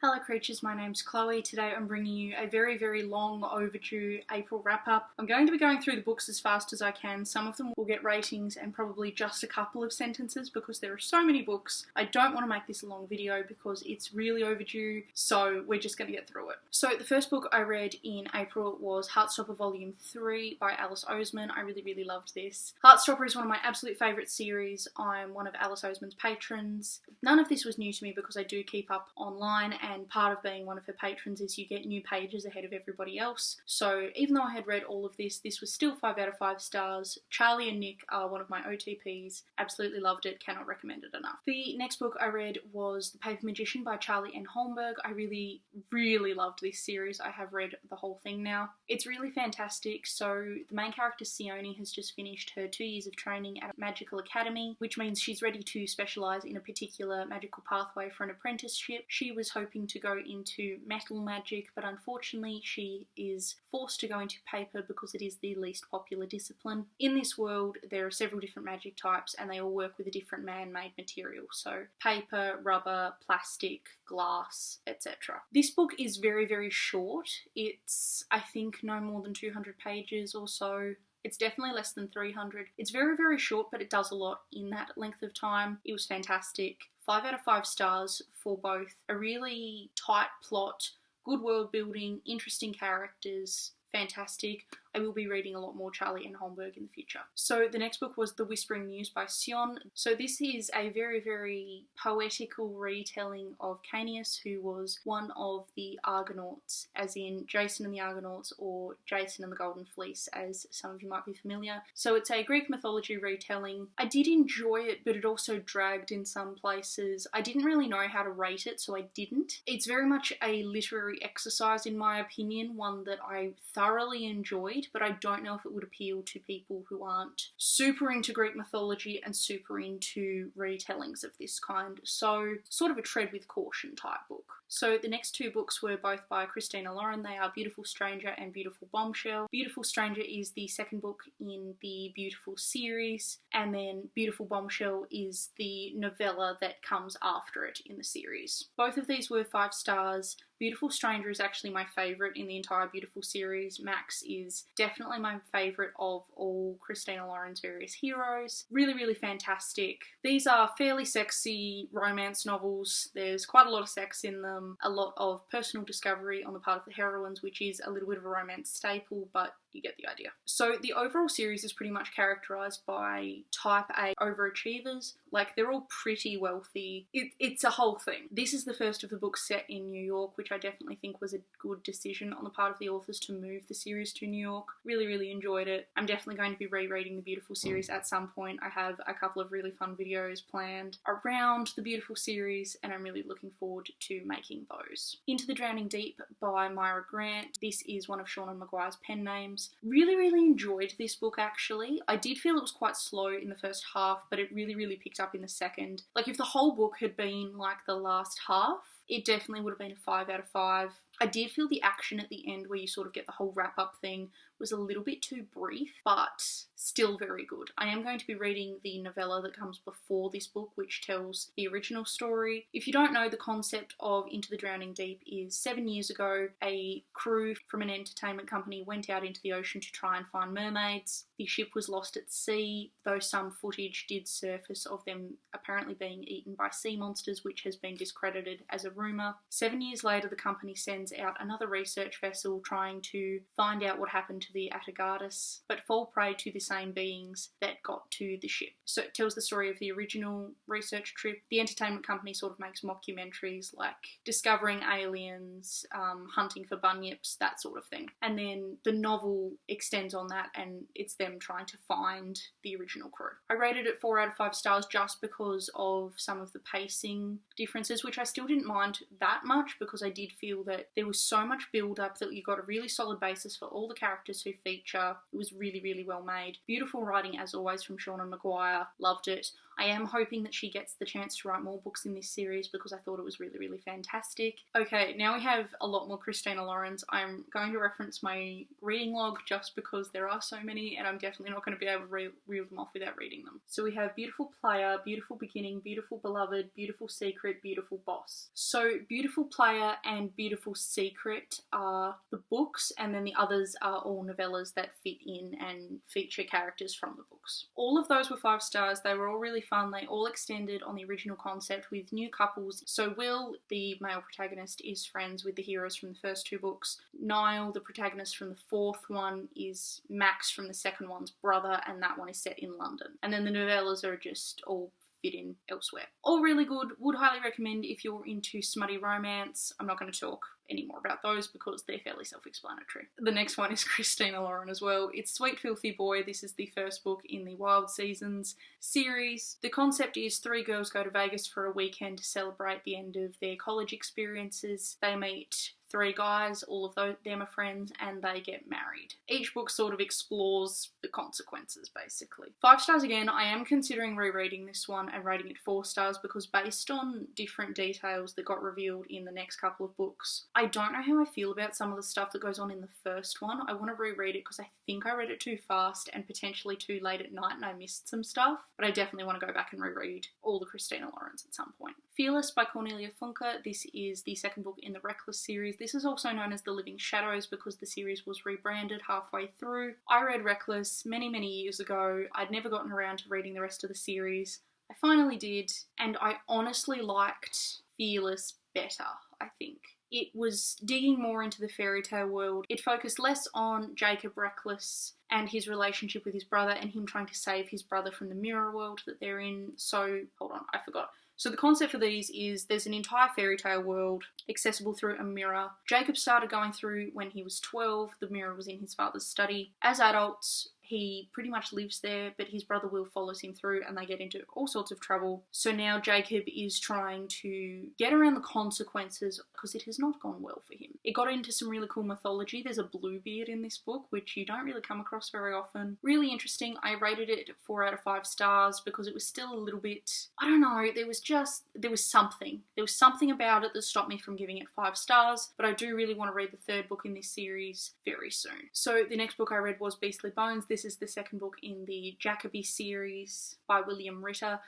Hello creatures, my name's Chloe. Today I'm bringing you a very long overdue April wrap-up. I'm going to be going through the books as fast as I can. Some of them will get ratings and probably just a couple of sentences because there are so many books. I don't want to make this a long video because it's really overdue, so we're just going to get through it. So the first book I read in April was Heartstopper Volume 3 by Alice Oseman. I really loved this. Heartstopper is one of my absolute favourite series. I'm one of Alice Oseman's patrons. None of this was new to me because I do keep up online, and part of being one of her patrons is you get new pages ahead of everybody else. So even though I had read all of this, this was still 5 out of 5 stars. Charlie and Nick are one of my OTPs. Absolutely loved it, cannot recommend it enough. The next book I read was The Paper Magician by Charlie N. Holmberg. I really loved this series. I have read the whole thing now. It's really fantastic. So the main character Sione has just finished her 2 years of training at a magical academy, which means she's ready to specialise in a particular magical pathway for an apprenticeship. She was hoping to go into metal magic, but unfortunately she is forced to go into paper because it is the least popular discipline. In this world there are several different magic types and they all work with a different man-made material, so paper, rubber, plastic, glass, etc. This book is very short. It's, I think, no more than 200 pages or so. It's definitely less than 300. It's very short, but it does a lot in that length of time. It was fantastic. 5 out of 5 stars for both a really tight plot, good world building, interesting characters, fantastic. I will be reading a lot more Charlie N. Holmberg in the future. So the next book was The Whispering Muse by Sion. So this is a very poetical retelling of Cainius, who was one of the Argonauts, as in Jason and the Argonauts, or Jason and the Golden Fleece, as some of you might be familiar. So it's a Greek mythology retelling. I did enjoy it, but it also dragged in some places. I didn't really know how to rate it, so I didn't. It's very much a literary exercise in my opinion, one that I thoroughly enjoyed, but I don't know if it would appeal to people who aren't super into Greek mythology and super into retellings of this kind. So sort of a tread with caution type book. So the next 2 books were both by Christina Lauren. They are Beautiful Stranger and Beautiful Bombshell. Beautiful Stranger is the second book in the Beautiful series, and then Beautiful Bombshell is the novella that comes after it in the series. Both of these were 5 stars. Beautiful Stranger is actually my favourite in the entire Beautiful series. Max is definitely my favourite of all Christina Lauren's various heroes. Really fantastic. These are fairly sexy romance novels. There's quite a lot of sex in them, a lot of personal discovery on the part of the heroines, which is a little bit of a romance staple, but you get the idea. So the overall series is pretty much characterised by type A overachievers. Like, they're all pretty wealthy. It's a whole thing. This is the first of the books set in New York, which I definitely think was a good decision on the part of the authors to move the series to New York. Really enjoyed it. I'm definitely going to be rereading the Beautiful series at some point. I have a couple of really fun videos planned around the Beautiful series, and I'm really looking forward to making those. Into the Drowning Deep by Myra Grant. This is one of Seanan McGuire's pen names. Really enjoyed this book actually. I did feel it was quite slow in the first half, but it really picked up in the second. Like, if the whole book had been like the last half, it definitely would have been a 5 out of 5. I did feel the action at the end, where you sort of get the whole wrap-up thing, was a little bit too brief, but still very good. I am going to be reading the novella that comes before this book, which tells the original story. If you don't know, the concept of Into the Drowning Deep is 7 years ago, a crew from an entertainment company went out into the ocean to try and find mermaids. The ship was lost at sea, though some footage did surface of them apparently being eaten by sea monsters, which has been discredited as a rumour. 7 years later, the company sends out another research vessel trying to find out what happened to the Atargatis, but fall prey to the same beings that got to the ship. So it tells the story of the original research trip. The entertainment company sort of makes mockumentaries like discovering aliens, hunting for bunyips, that sort of thing. And then the novel extends on that, and it's them trying to find the original crew. I rated it 4 out of 5 stars just because of some of the pacing differences, which I still didn't mind that much because I did feel that there was so much build up that you got a really solid basis for all the characters who feature. It was really well made. Beautiful writing as always from Seanan McGuire. Loved it. I am hoping that she gets the chance to write more books in this series because I thought it was really, really fantastic. Okay, now we have a lot more Christina Lauren's. I'm going to reference my reading log just because there are so many and I'm definitely not going to be able to reel them off without reading them. So we have Beautiful Player, Beautiful Beginning, Beautiful Beloved, Beautiful Secret, Beautiful Boss. So Beautiful Player and Beautiful Secret are the books, and then the others are all novellas that fit in and feature characters from the books. All of those were 5 stars. They were all really fun. They all extended on the original concept with new couples. So Will, the male protagonist, is friends with the heroes from the first 2 books. Niall, the protagonist from the 4th one, is Max from the 2nd one's brother, and that one is set in London. And then the novellas are just all fit in elsewhere. All really good. Would highly recommend if you're into smutty romance. I'm not going to talk any more about those because they're fairly self-explanatory. The next one is Christina Lauren as well. It's Sweet Filthy Boy. This is the first book in the Wild Seasons series. The concept is 3 girls go to Vegas for a weekend to celebrate the end of their college experiences. They meet 3 guys, all of them are friends, and they get married. Each book sort of explores the consequences, basically. 5 stars again. I am considering rereading this one and rating it 4 stars because based on different details that got revealed in the next couple of books, I don't know how I feel about some of the stuff that goes on in the first one. I want to reread it because I think I read it too fast and potentially too late at night and I missed some stuff, but I definitely want to go back and reread all the Christina Lauren's at some point. Fearless by Cornelia Funke. This is the 2nd book in the Reckless series. This is also known as The Living Shadows because the series was rebranded halfway through. I read Reckless many, many years ago. I'd never gotten around to reading the rest of the series. I finally did, and I honestly liked Fearless better, I think. It was digging more into the fairy tale world. It focused less on Jacob Reckless and his relationship with his brother and him trying to save his brother from the mirror world that they're in. So, hold on, I forgot. So the concept for these is there's an entire fairy tale world accessible through a mirror. Jacob started going through when he was 12. The mirror was in his father's study. As adults, he pretty much lives there, but his brother Will follows him through and they get into all sorts of trouble. So now Jacob is trying to get around the consequences because it has not gone well for him. It got into some really cool mythology. There's a Bluebeard in this book, which you don't really come across very often. Really interesting. I rated it 4 out of 5 stars because it was still a little bit, I don't know, there was something. There was something about it that stopped me from giving it 5 stars, but I do really want to read the 3rd book in this series very soon. So the next book I read was Beastly Bones. This is the 2nd book in the Jacoby series by William Ritter.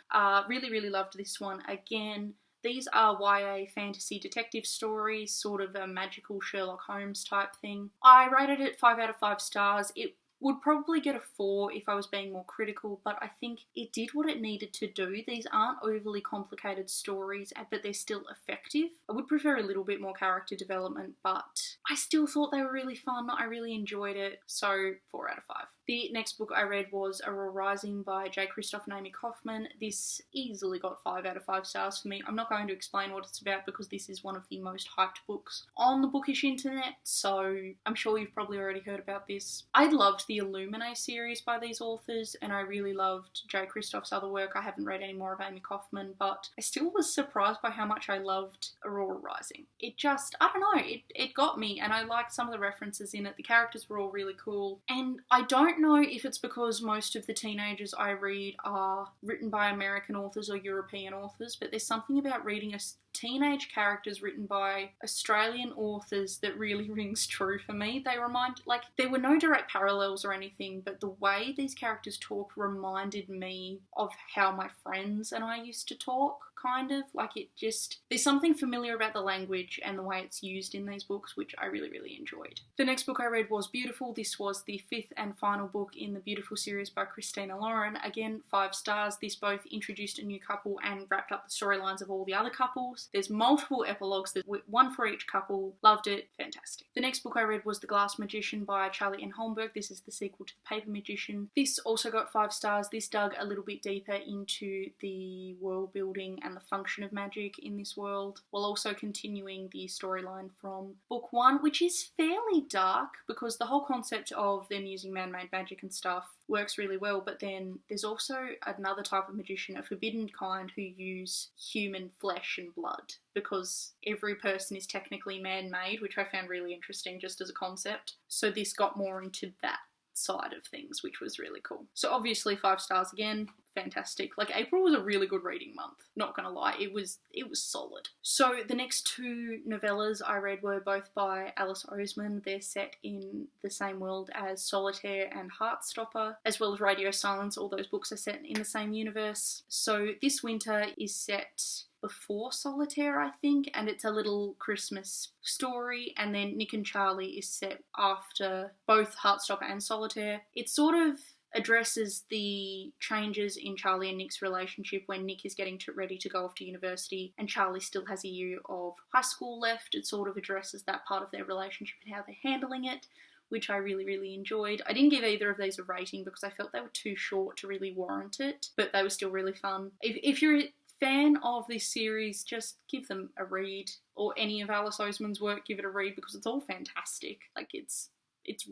Really, really loved this one. Again, these are YA fantasy detective stories, sort of a magical Sherlock Holmes type thing. I rated it 5 out of 5 stars. It would probably get a 4 if I was being more critical, but I think it did what it needed to do. These aren't overly complicated stories, but they're still effective. I would prefer a little bit more character development, but I still thought they were really fun. I really enjoyed it, so 4 out of 5. The next book I read was Aurora Rising by J. Christoph and Amy Kaufman. This easily got 5 out of 5 stars for me. I'm not going to explain what it's about because this is one of the most hyped books on the bookish internet, so I'm sure you've probably already heard about this. I loved the Illuminae series by these authors, and I really loved J. Christoph's other work. I haven't read any more of Amy Kaufman, but I still was surprised by how much I loved Aurora Rising. It just, I don't know, it got me, and I liked some of the references in it. The characters were all really cool, and I don't know if it's because most of the teenagers I read are written by American authors or European authors, but there's something about reading teenage characters written by Australian authors that really rings true for me. They remind, like, there were no direct parallels or anything, but the way these characters talk reminded me of how my friends and I used to talk, kind of. Like, it just, there's something familiar about the language and the way it's used in these books, which I really, really enjoyed. The next book I read was Beautiful. This was the 5th and final book in the Beautiful series by Christina Lauren. Again, 5 stars. This both introduced a new couple and wrapped up the storylines of all the other couples. There's multiple epilogues, there's one for each couple. Loved it. Fantastic. The next book I read was The Glass Magician by Charlie N. Holmberg. This is the sequel to The Paper Magician. This also got 5 stars. This dug a little bit deeper into the world building and the function of magic in this world, while also continuing the storyline from book 1, which is fairly dark because the whole concept of them using man-made magic and stuff works really well, but then there's also another type of magician, a forbidden kind, who use human flesh and blood because every person is technically man-made, which I found really interesting just as a concept. So this got more into that side of things, which was really cool. So obviously 5 stars again. Fantastic. Like, April was a really good reading month, not gonna lie. It was solid. So the next 2 novellas I read were both by Alice Oseman. They're set in the same world as Solitaire and Heartstopper, as well as Radio Silence. All those books are set in the same universe. So This Winter is set before Solitaire, I think, and it's a little Christmas story, and then Nick and Charlie is set after both Heartstopper and Solitaire. It sort of addresses the changes in Charlie and Nick's relationship when Nick is getting ready to go off to university and Charlie still has a year of high school left. It sort of addresses that part of their relationship and how they're handling it, which I really, really enjoyed. I didn't give either of these a rating because I felt they were too short to really warrant it, but they were still really fun. If you're a fan of this series, just give them a read, or any of Alice Oseman's work, give it a read, because it's all fantastic. Like, it's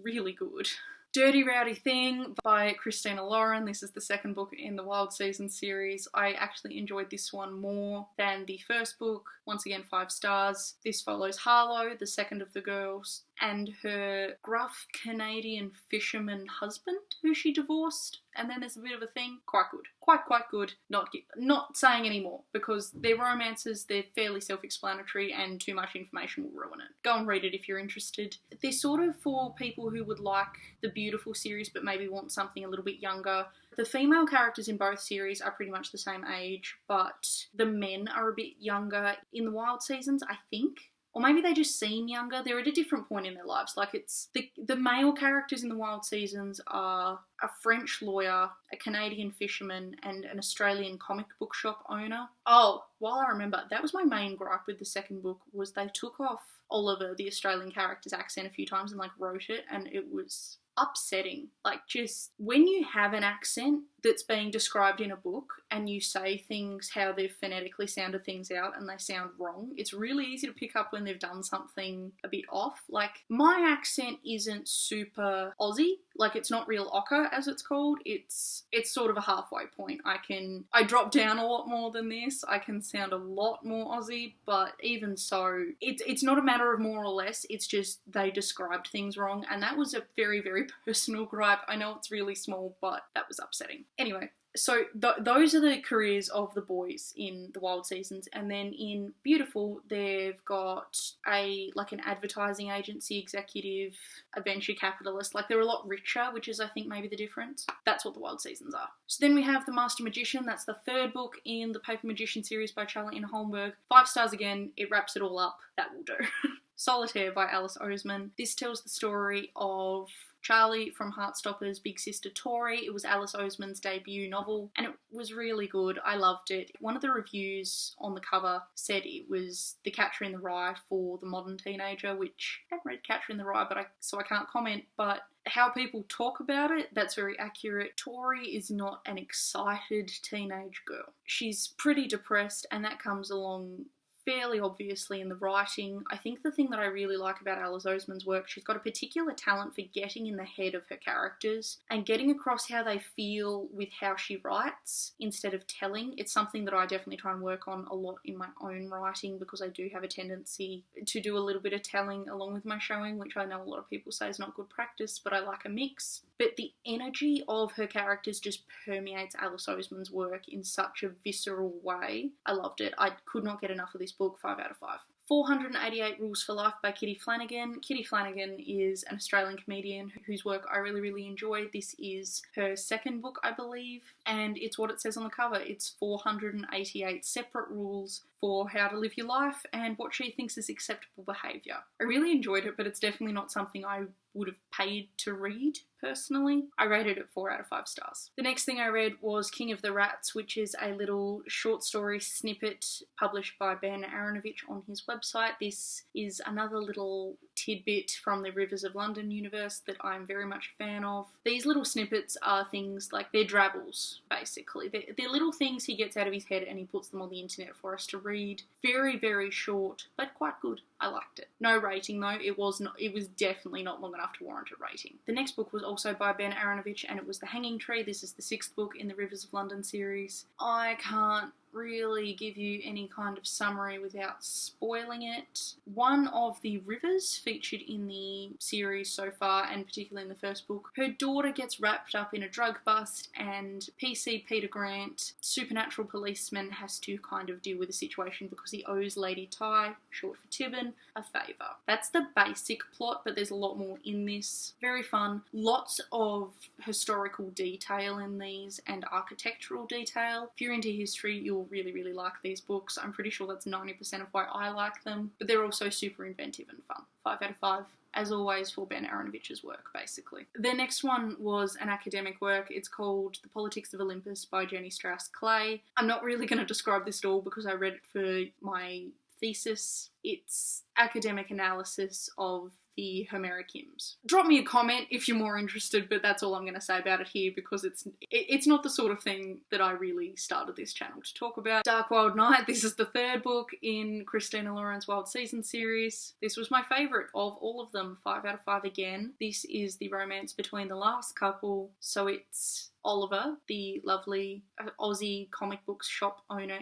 really good. Dirty Rowdy Thing by Christina Lauren. This is the second book in the Wild Season series. I actually enjoyed this one more than the first book. Once again, 5 stars. This follows Harlow, the second of the girls, and her gruff Canadian fisherman husband who she divorced, and then there's a bit of a thing. Quite good. Quite good. Not saying any more, because they're romances, they're fairly self-explanatory, and too much information will ruin it. Go and read it if you're interested. They're sort of for people who would like the Beautiful series but maybe want something a little bit younger. The female characters in both series are pretty much the same age, but the men are a bit younger in the Wild Seasons, I think. Or maybe they just seem younger. They're at a different point in their lives. Like, it's the male characters in the Wild Seasons are a French lawyer, a Canadian fisherman, and an Australian comic book shop owner. Oh, while I remember, that was my main gripe with the second book, was they took off Oliver, the Australian character's accent, a few times and wrote it, and it was upsetting. Like, just when you have an accent that's being described in a book and you say things how they've phonetically sounded things out and they sound wrong, it's really easy to pick up when they've done something a bit off. Like, my accent isn't super Aussie. Like, it's not real ochre, as it's called. It's sort of a halfway point. I drop down a lot more than this. I can sound a lot more Aussie, but even so, it's not a matter of more or less. It's just they described things wrong, and that was a very, very personal gripe. I know it's really small, but that was upsetting. Anyway, so those are the careers of the boys in the Wild Seasons, and then in Beautiful, they've got an advertising agency executive, a venture capitalist. Like, they're a lot richer, which is, I think, maybe the difference. That's what the Wild Seasons are. So then we have The Master Magician. That's the third book in the Paper Magician series by Charlotte Holmberg. 5 stars again. It wraps it all up. That will do. Solitaire by Alice Oseman. This tells the story of Charlie from Heartstopper's big sister Tori. It was Alice Oseman's debut novel, and it was really good. I loved it. One of the reviews on the cover said it was the Catcher in the Rye for the modern teenager, which I haven't read Catcher in the Rye, so I can't comment, but how people talk about it, that's very accurate. Tori is not an excited teenage girl. She's pretty depressed, and that comes along fairly obviously in the writing. I think the thing that I really like about Alice Oseman's work, she's got a particular talent for getting in the head of her characters and getting across how they feel with how she writes instead of telling. It's something that I definitely try and work on a lot in my own writing, because I do have a tendency to do a little bit of telling along with my showing, which I know a lot of people say is not good practice, but I like a mix. But the energy of her characters just permeates Alice Oseman's work in such a visceral way. I loved it. I could not get enough of this book. 5 out of 5. 488 Rules for Life by Kitty Flanagan. Kitty Flanagan is an Australian comedian whose work I really, really enjoy. This is her second book, I believe, and it's what it says on the cover. It's 488 separate rules for how to live your life and what she thinks is acceptable behaviour. I really enjoyed it, but it's definitely not something I would have paid to read personally. I rated it 4 out of 5 stars. The next thing I read was King of the Rats, which is a little short story snippet published by Ben Aronovich on his website. This is another little tidbit from the Rivers of London universe that I'm very much a fan of. These little snippets are things like, they're drabbles, basically. They're little things he gets out of his head and he puts them on the internet for us to read. Very, very short, but quite good. I liked it. No rating though. It was definitely not long enough to warrant a rating. The next book was also by Ben Aronovich, and it was The Hanging Tree. This is the 6th book in the Rivers of London series. I can't really give you any kind of summary without spoiling it. One of the rivers featured in the series so far, and particularly in the first book, her daughter gets wrapped up in a drug bust, and PC Peter Grant, supernatural policeman, has to kind of deal with the situation because he owes Lady Ty, short for Tibbin, a favour. That's the basic plot, but there's a lot more in this. Very fun. Lots of historical detail in these and architectural detail. If you're into history, you'll really, really like these books. I'm pretty sure that's 90% of why I like them, but they're also super inventive and fun. 5 out of 5. As always, for Ben Aaronovitch's work, basically. The next one was an academic work. It's called The Politics of Olympus by Jenny Strauss Clay. I'm not really going to describe this at all because I read it for my thesis. It's academic analysis of the Homeric hymns. Drop me a comment if you're more interested, but that's all I'm going to say about it here because it's not the sort of thing that I really started this channel to talk about. Dark Wild Night, this is the third book in Christina Lauren's Wild Season series. This was my favourite of all of them, 5 out of 5 again. This is the romance between the last couple, so it's Oliver, the lovely Aussie comic book shop owner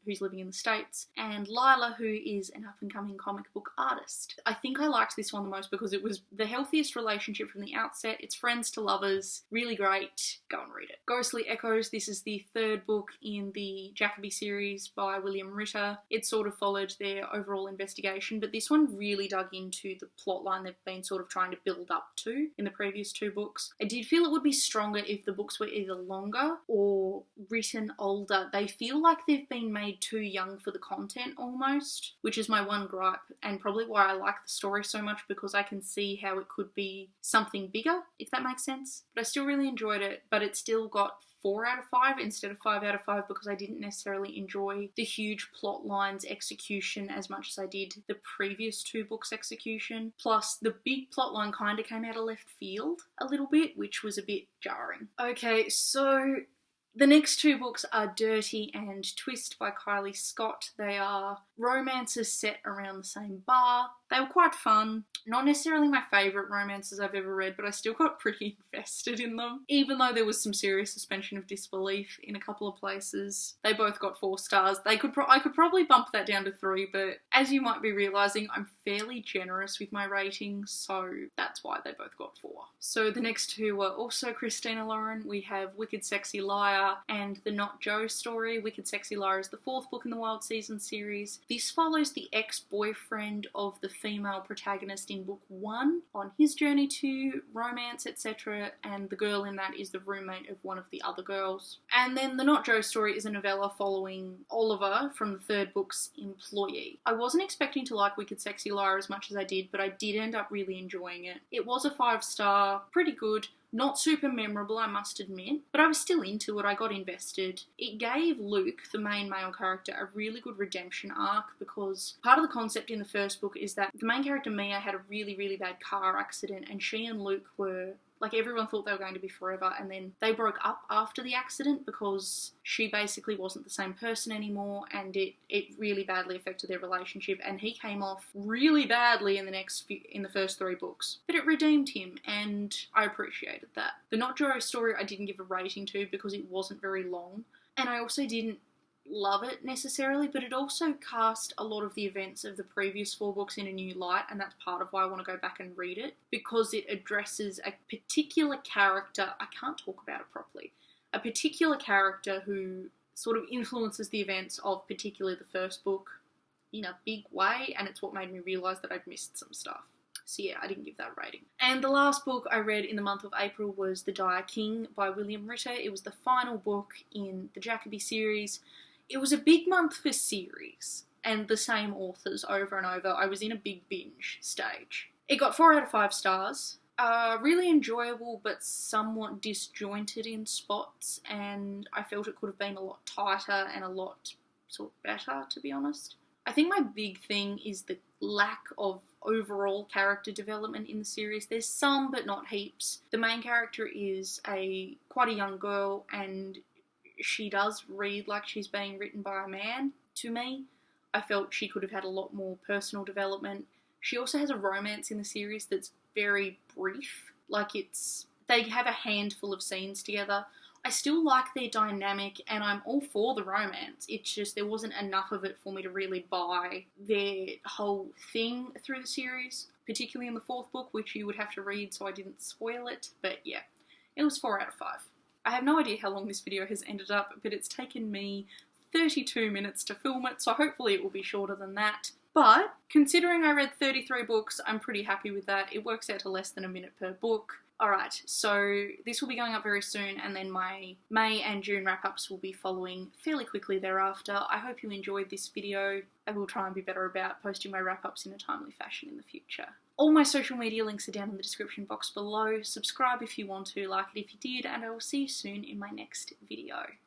who's living in the States, and Lila, who is an up-and-coming comic book artist. I think I liked this one the most because it was the healthiest relationship from the outset. It's friends to lovers. Really great. Go and read it. Ghostly Echoes. This is the third book in the Jacoby series by William Ritter. It sort of followed their overall investigation, but this one really dug into the plotline they've been sort of trying to build up to in the previous two books. I did feel it would be stronger if the books were either longer or written older. They feel like they've been made too young for the content almost, which is my one gripe and probably why I like the story so much, because I can see how it could be something bigger, if that makes sense. But I still really enjoyed it, but it still got 4 out of 5 instead of 5 out of 5 because I didn't necessarily enjoy the huge plot lines execution as much as I did the previous two books execution. Plus the big plot line kind of came out of left field a little bit, which was a bit jarring. Okay, so the next two books are Dirty and Twist by Kylie Scott. They are romances set around the same bar. They were quite fun. Not necessarily my favourite romances I've ever read, but I still got pretty invested in them. Even though there was some serious suspension of disbelief in a couple of places. They both got 4 stars. I could probably bump that down to 3, but as you might be realising, I'm fairly generous with my ratings, so that's why they both got 4. So the next two were also Christina Lauren. We have Wicked Sexy Liar and The Not Joe Story. Wicked Sexy Liar is the 4th book in the Wild Season series. This follows the ex-boyfriend of the female protagonist in book 1 on his journey to romance, etc., and the girl in that is the roommate of one of the other girls. And then The Not Joe Story is a novella following Oliver from the 3rd book's employee. I wasn't expecting to like Wicked Sexy Liar as much as I did, but I did end up really enjoying it. It was a 5-star, pretty good. Not super memorable, I must admit, but I was still into it. I got invested. It gave Luke, the main male character, a really good redemption arc because part of the concept in the first book is that the main character, Mia, had a really, really bad car accident and she and Luke were... like, everyone thought they were going to be forever, and then they broke up after the accident because she basically wasn't the same person anymore, and it really badly affected their relationship, and he came off really badly in the first 3 books. But it redeemed him, and I appreciated that. The Not Joe Story I didn't give a rating to because it wasn't very long, and I also didn't love it necessarily, but it also cast a lot of the events of the previous 4 books in a new light, and that's part of why I want to go back and read it, because it addresses a particular character, I can't talk about it properly, a particular character who sort of influences the events of particularly the first book in a big way, and it's what made me realise that I'd missed some stuff. So yeah, I didn't give that a rating. And the last book I read in the month of April was The Dire King by William Ritter. It was the final book in the Jacoby series. It was a big month for series and the same authors over and over. I was in a big binge stage. It got 4 out of 5 stars. Really enjoyable but somewhat disjointed in spots, and I felt it could have been a lot tighter and a lot sort of better, to be honest. I think my big thing is the lack of overall character development in the series. There's some, but not heaps. The main character is quite a young girl, and she does read like she's being written by a man to me. I felt she could have had a lot more personal development. She also has a romance in the series that's very brief. Like they have a handful of scenes together. I still like their dynamic and I'm all for the romance. It's just there wasn't enough of it for me to really buy their whole thing through the series, particularly in the 4th book, which you would have to read so I didn't spoil it. But yeah, it was 4 out of 5. I have no idea how long this video has ended up, but it's taken me 32 minutes to film it, so hopefully it will be shorter than that. But considering I read 33 books, I'm pretty happy with that. It works out to less than a minute per book. Alright, so this will be going up very soon, and then my May and June wrap-ups will be following fairly quickly thereafter. I hope you enjoyed this video. I will try and be better about posting my wrap-ups in a timely fashion in the future. All my social media links are down in the description box below. Subscribe if you want to, like it if you did, and I will see you soon in my next video.